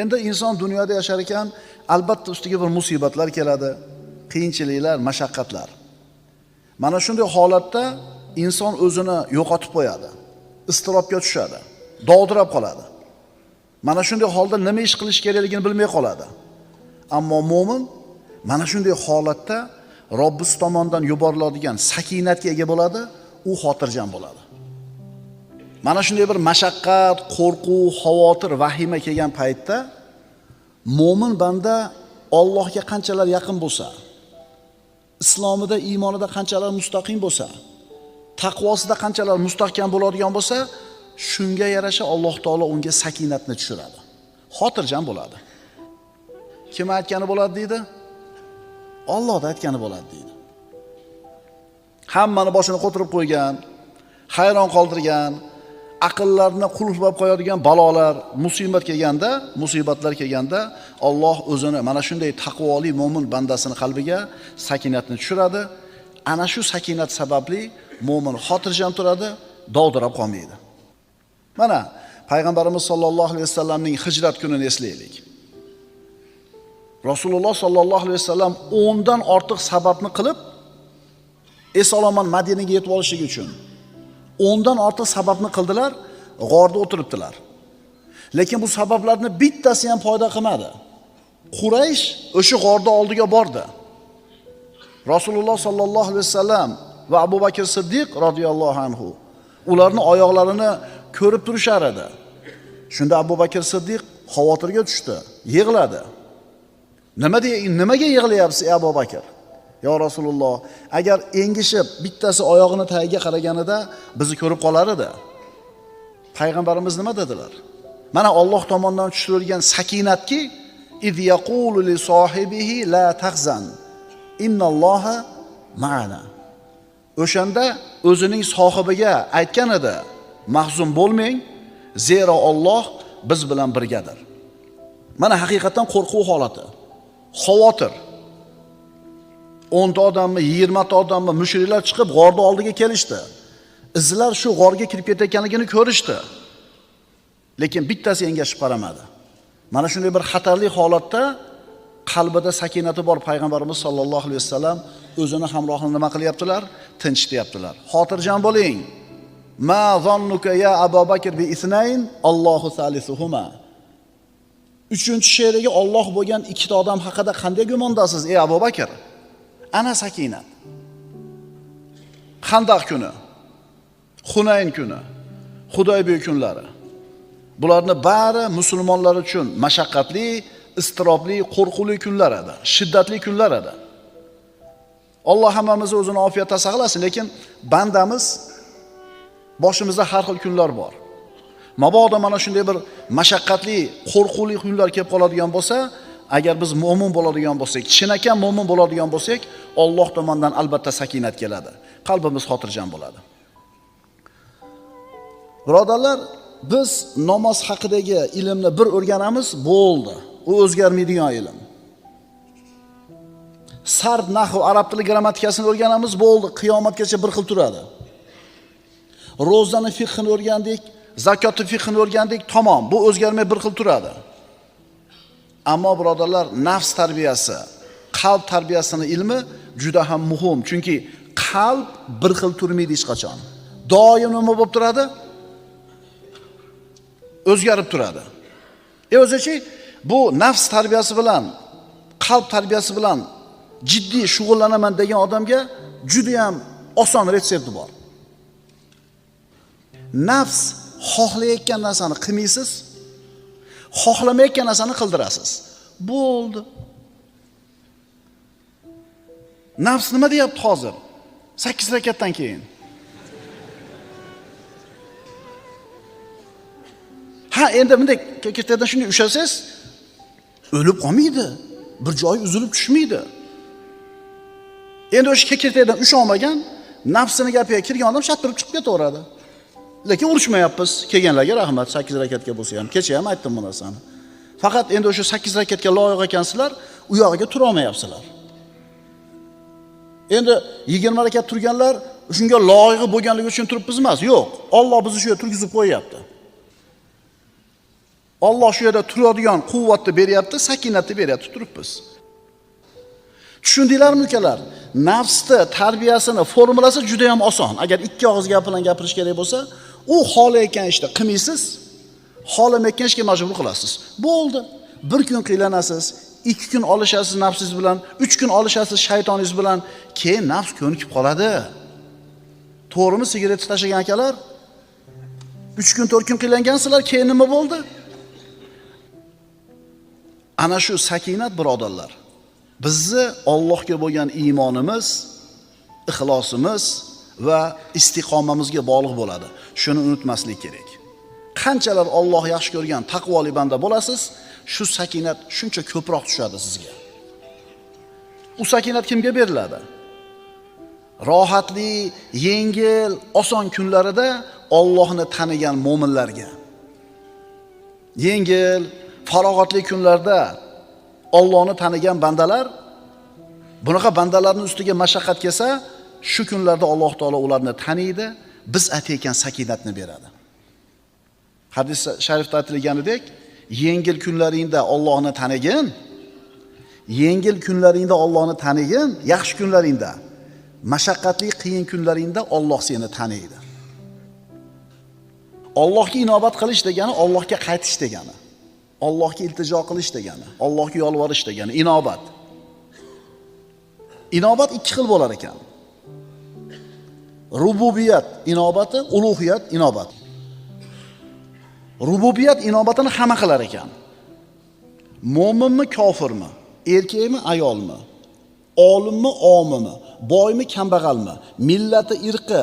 Endi inson dunyoda yashar ekan, albatta ustiga bir musibatlar keladi, qiyinchiliklar, mashaqqatlar. Mana shunday holatda inson o'zini yo'qotib qo'yadi, iztirobga tushadi, dovdirab qoladi. Mana shunday holda nima ish qilish kerakligini bilmay qoladi. Ammo mu'min mana shunday holatda Robbis tomonidan yuboriladigan sakinatga ega bo'ladi, u xotirjam bo'ladi. Mana shunday bir mashaqqat, qo'rquv, xavotir, vahima kelgan paytda mu'min banda Allohga qanchalar yaqin bo'lsa, islomida, iymonida qanchalar mustaqim bo'lsa, taqvosida qanchalar mustahkam bo'ladigan bo'lsa, shunga yarasha Alloh taolo unga sakinatni tushiradi. Xotirjam bo'ladi. Kim aytgani bo'ladi deydi? Alloh aytgani bo'ladi deydi. Hammani boshini qo'tirib qo'ygan, hayron qoldirgan, aqllarni qulflab qo'yadigan balolar, musibatlar kelganda Alloh o'zini mana shunday taqvoli mo'min bandasini qalbiga sakinatni tushiradi. Ana shu sakinat sababli mo'min xotirjam turadi, dovdirab qolmaydi. Mana payg'ambarimiz sollallohu alayhi vasallamning hijrat kunini eslaylik. Rasululloh sollallohu alayhi vasallam 10 dan ortiq sababni qilib eson-omon Madinaga yetib olishligi uchun 10 dan ortiq sababni qildilar, g'orda o'tiribdilar. Lekin bu sabablarni bittasi ham foyda qilmadi. Quraysh o'sha g'orda oldiga bordi. Rasululloh sollallohu alayhi vasallam va Abu Bakr Siddiq radhiyallohu anhu ularni oyoqlarini ko'rib turishar edi. Shunda Abu Bakr Siddiq xavotirga tushdi, yig'ladi. Nimaga yig'layapsiz ey Abu Bakr? Ya Rasululloh, agar engishib bittasi oyog'ini tagiga qaraganida bizni ko'rib qolar edi. Payg'ambarimiz nima dedilar? Mana Alloh tomonidan tushirilgan sakinatki, iz yaqulu li sohibihi la tahzan, innalloha ma'ana. O'shanda o'zining sohibiga aytgan edi, mahzun bo'lmang, zero Alloh biz bilan birgadir. Mana haqiqatan qo'rquv holati, xavotir. 10 ta odammi, 20 ta odammi mushriklar chiqib g'orda oldiga kelishdi. Izlar shu g'orga kirib ketayotganligini ko'rishdi. Lekin bittasi engashib qaramadi. Mana shunday bir xatarli holatda qalbida sakinati bor payg'ambarimiz sollallohu alayhi vasallam o'zini hamrohini nima qilyaptilar? Tinchityaptilar. Xotirjam bo'ling. Ma zannuka ya Abu Bakr bi isnayn, Allohu salisuhuma. 3-she'riga Alloh bo'lgan ikkita odam haqida qanday gumondasiz ey Abu Bakr? Ana sakinat. Xandaq kuni, Hunayn kuni, Hudaybiya kunlari. Bularni bari musulmonlar uchun mashaqqatli, istirobli, qo'rquvli kunlar edi, shiddatli kunlar edi. Alloh hammamizni o'zini ofiyatda saqlasin, lekin bandamiz boshimizda har xil kunlar bor. Mabodo mana shunday bir mashaqqatli, qo'rquvli kunlar kelib qoladigan bo'lsa, agar biz mo'min bo'ladigan bo'lsak, chinakam mo'min bo'ladigan bo'lsak, Alloh tomonidan albatta sakinat keladi. Qalbimiz xotirjam bo'ladi. Birodarlar, biz namoz haqidagi ilmni bir o'rganamiz, bo'ldi. U o'zgarmaydigan ilm. Sarf, nahv, arab tili grammatikasini o'rganamiz, bo'ldi. Qiyomatgacha bir xil turadi. Ro'zani fiqhini o'rgandik, zakotni fiqhini o'rgandik, tamom, bu o'zgarmay bir xil turadi. Ammo birodarlar, nafs tarbiyasi, qalb tarbiyasining ilmi juda ham muhim. Chunki qalb bir xil turmaydi hech qachon. Doim nima bo'lib turadi? O'zgarib turadi. O'zichi bu nafs tarbiyasi bilan, qalb tarbiyasi bilan jiddiy shug'ullanaman degan odamga juda ham oson retsepti bor. Nafs xohlayotgan narsani qilmaysiz, xohlamayotgan narsani qildirasiz. Bo'ldi. Nafs nima deyapti hozir? 8 rakatdan keyin. Ha, endi bunday kekirtadan shunday ushlasangiz, o'lib qolmaydi. Bir joyi uzilib tushmaydi. Endi o'sha kekirtadan usholmagan, nafsini gapiga kirgan odam shattirib chiqib ketaveradi. Lekin urushmayapmiz. Kelganlarga rahmat, 8 rakatga bo'lsa ham. Kecha ham aytdim bu narsani. Faqat endi o'sha 8 rakatga loyiq ekansizlar, u yog'iga tura olmayapsizlar. Endi 20 rakat turganlar shunga loyiq bo'lganligi uchun turibmiz emas. Yo'q, Alloh bizni shu yerga turgizib qo'yapti. Alloh shu yerda turadigan quvvatni beryapti, sakinatni beryapti turibmiz. Tushundinglarmi ukalar? Nafsni tarbiyasini formulasi juda ham oson. Agar ikki og'iz gap bilan gapirish kerak bo'lsa, u xohlayotgan ishni qilmaysiz, xohlamayotgan ishga majbur qilasiz. Bo'ldi. Bir kun qiylanasiz, 2 kun olishasiz nafsingiz bilan, 3 kun olishasiz shaytoningiz bilan, keyin nafs ko'nikib qoladi. To'g'rimi, sigaretni tashlagan akalar? 3 kun 4 kun qiylangansizlar, keyin nima bo'ldi? Ana shu sakinat birodarlar. Bizni Allohga bo'lgan iymonimiz, ixlosimiz va istiqomamizga bog'liq bo'ladi. Shuni unutmaslik kerak. Qanchalar Alloh yaxshi ko'rgan taqvoli banda bo'lasiz, shu sakinat shuncha ko'proq tushadi sizga. U sakinat kimga beriladi? Rohatli, yengil, oson kunlarida Allohni tanigan mo'minlarga. Yengil, farog'atli kunlarda Allohni tanigan bandalar, bunaqa bandalarning ustiga mashaqqat kelsa, shu kunlarda Alloh taolo ularni taniydi, biz aytayotgan sakinatni beradi. Hadis sharifda aytilganidek, yengil kunlaringda Allohni tanigin, yengil kunlaringda Allohni tanigin, yaxshi kunlaringda, mashaqqatli qiyin kunlaringda Alloh seni taniydi. Allohga inobat qilish degani Allohga qaytish degani. Allohga iltijo qilish degani, Allohga yolvorish degani inobat. Inobat ikki xil bo'lar ekan. Rububiyat inobati, ulug'iyat inobat. Rububiyat inobatini hamma qilar ekan. Mo'minmi, kofirmi, erkakmi, ayolmi, olimmi, omimi, boymi, kambag'almi, millati, irqi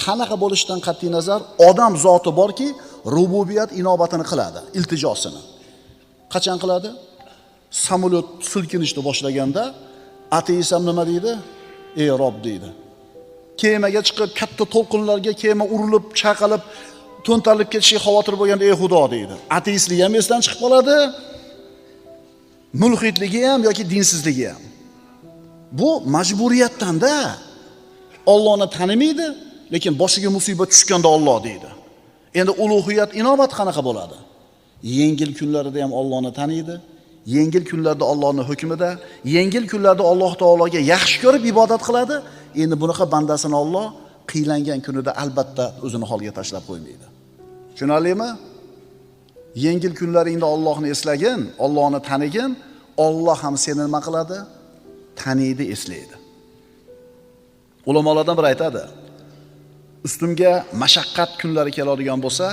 qanaqa bo'lishidan qat'iy nazar odam zoti borki, rububiyat inobatini qiladi, iltijosini. Qachon qiladi? Samolyot silkinishni boshlaganda ateist ham nima deydi? Ey Rob deydi. Kemaga chiqib, katta to'lqinlarga kema urilib, chaqalib, to'ntarilib ketishiga xavotir bo'lganda ey Xudo deydi. Ateistlik ham esdan chiqib qoladi. Mulhitligi ham yoki dinsizligi ham. Bu majburiyatdan-da. Allohni tanimaydi, lekin boshiga musibat tushganda Alloh deydi. Endi ulug'iyat inobat qanaqa bo'ladi? Yengil kunlarida ham Allohni taniydi. Yengil kunlarda Allohning hukmida, yengil kunlarda Alloh taologa yaxshi ko'rib ibodat qiladi. Endi bunaqa bandasini Alloh qiylangan kunida albatta o'zini holiga tashlab qo'ymaydi. Tushunarlimi? Yengil kunlaringda Allohni eslagin, Allohni tanigin, Alloh ham seni nima qiladi? Taniydi, eslaydi. Ulamolardan biri aytadi: ustimga mashaqqat kunlari keladigan bo'lsa,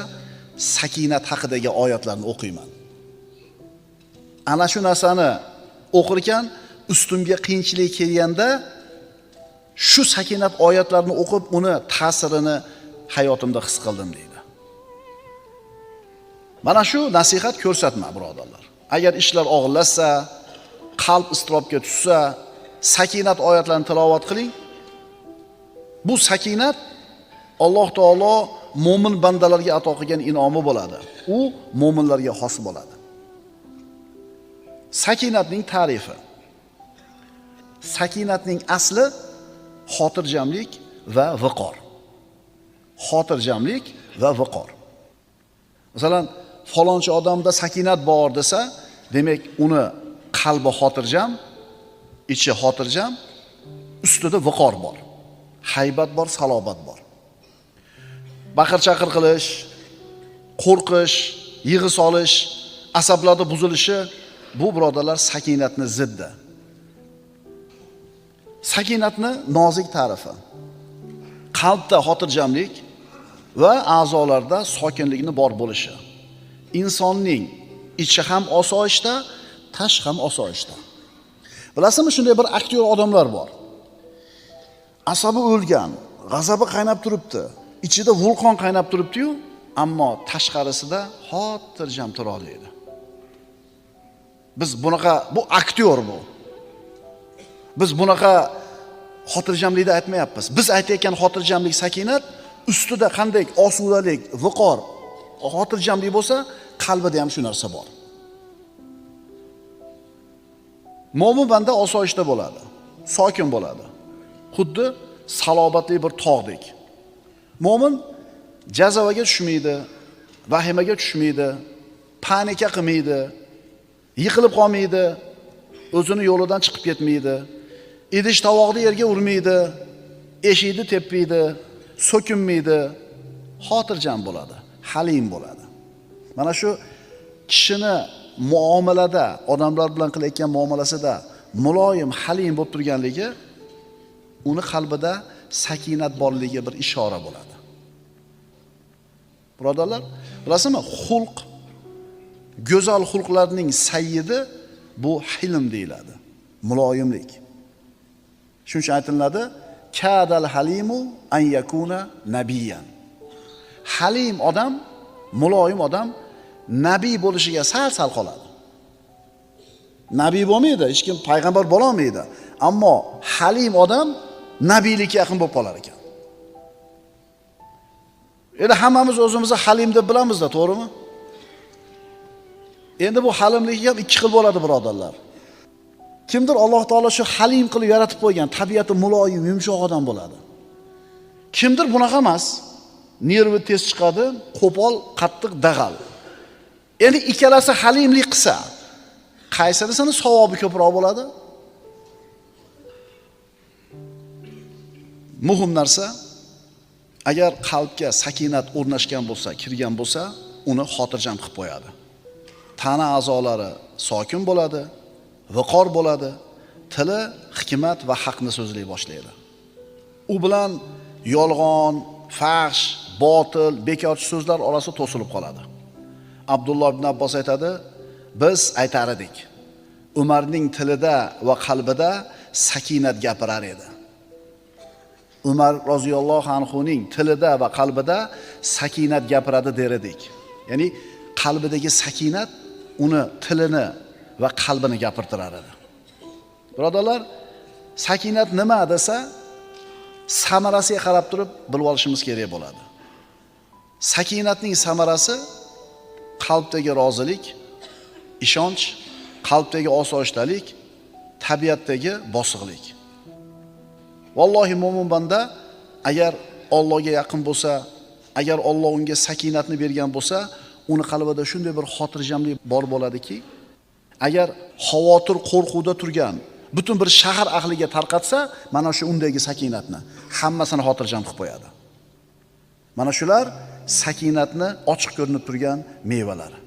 sakinat haqidagi oyatlarni o'qiyman. Ana shu narsani o'qir ekan, ustimga qiyinchilik kelganda shu sakinat oyatlarini o'qib, uni ta'sirini hayotimda his qildim deydi. Mana shu nasihat ko'rsatma birodarlar. Agar ishlar og'irlashsa, qalb iztirobga tushsa, sakinat oyatlarini tilovat qiling. Bu sakinat Alloh taolo mo'min bandalarga ato qilgan inomi bo'ladi. U mo'minlarga xos bo'ladi. Sakinatning ta'rifi. Sakinatning asli xotirjamlik va viqor. Xotirjamlik va viqor. Masalan, falonchi odamda sakinat bor desa, demak uni qalbi xotirjam, ichi xotirjam, ustida viqor bor. Haybat bor, salobat bor. Baqir-chaqir qilish, qo'rqish, yig'i solish, asablarda buzilishi bu birodarlar sakinatni ziddi. Sakinatni nozik ta'rifi. Qalbda xotirjamlik va a'zolarda sokinlikni bor bo'lishi. Insonning ichi ham osoyishta, tashqi ham osoyishta. Bilasizmi, shunday bir aktyor odamlar bor. Asabi o'lgan, g'azabi qaynab turibdi. Ichida vulqon qaynab turibdi-yu, ammo tashqarisida xotirjam tura oladi. Biz bunaqa, bu aktyor bu. Biz bunaqa xotirjamlikni aytmayapmiz. Biz aytayotgan xotirjamlik, sakinat ustida qanday osudalik, viqor, xotirjamlik bo'lsa, qalbida ham shu narsa bor. Mo'min banda osoyishta bo'ladi, sokin bo'ladi. Xuddi salobatli bir tog'dek. Mo'min jazavaga tushmaydi, vahimaga tushmaydi, panika qilmaydi, yiqilib qolmaydi, o'zini yo'lidan chiqib ketmaydi, idish tovoqni yerga urmaydi, eshikni tepmaydi, so'kinmaydi, xotirjam bo'ladi, halim bo'ladi. Mana shu kishini muomalada, odamlar bilan qilayotgan muomalasida muloyim, halim bo'lib turganligi uni qalbida sakinat borligiga bir ishora bo'ladi. Birodarlar, bilasizmi, xulq, go'zal xulqlarning sayyidi bu hilm deyiladi, muloyimlik. Shuning uchun aytiladi, kadal halimu an yakuna nabiyan. Halim odam, muloyim odam nabiy bo'lishiga sal qoladi. Nabiy bo'lmaydi, hech kim payg'ambar bo'la olmaydi, ammo halim odam nabiylikka yaqin bo'lib qolar ekan. Endi hammamiz o'zimizni halim deb bilamiz-da, to'g'rimi? Endi bu halimlik ham ikki xil bo'ladi, birodarlar. Kimdir Alloh taolo shu halim qilib yaratib qo'ygan, tabiati muloyim, yumshoq odam bo'ladi. Kimdir bunaqa emas, nervi tez chiqadi, qo'pol, qattiq, dag'al. Endi ikkalasi halimlik qilsa, qaysirisini savobi ko'proq bo'ladi? Muhim narsa, agar qalbga sakinat o'rnashgan bo'lsa, kirgan bo'lsa, uni xotirjam qilib qo'yadi. Tana a'zolari sokin bo'ladi, viqor bo'ladi, tili hikmat va haqni so'zlay boshlaydi. U bilan yolg'on, fahsh, botil, bekorchi so'zlar orasi to'silib qoladi. Abdulloh ibn Abbos aytadi, biz aytar edik, Umarning tilida va qalbida sakinat gapirar edi. Umar roziyallohu anhuning tilida va qalbida sakinat gapiradi der edik. Ya'ni qalbidagi sakinat uni tilini va qalbini gapirtirar edi. Birodarlar, sakinat nima desa, samarasiga qarab turib bilib olishimiz kerak bo'ladi. Sakinatning samarasi qalbdagi rozilik, ishonch, qalbdagi osoyishtalik, tabiatdagi bosiqlik. Vallohi mo'min banda agar Allohga yaqin bo'lsa, agar Alloh unga sakinatni bergan bo'lsa, uni qalbida shunday bir xotirjamlik bor bo'ladiki, agar xavotir, qo'rquvda turgan butun bir shahar ahliga tarqatsa, mana shu undagi sakinatni hammasini xotirjam qilib qo'yadi. Mana shular sakinatni ochiq ko'rinib turgan mevalari.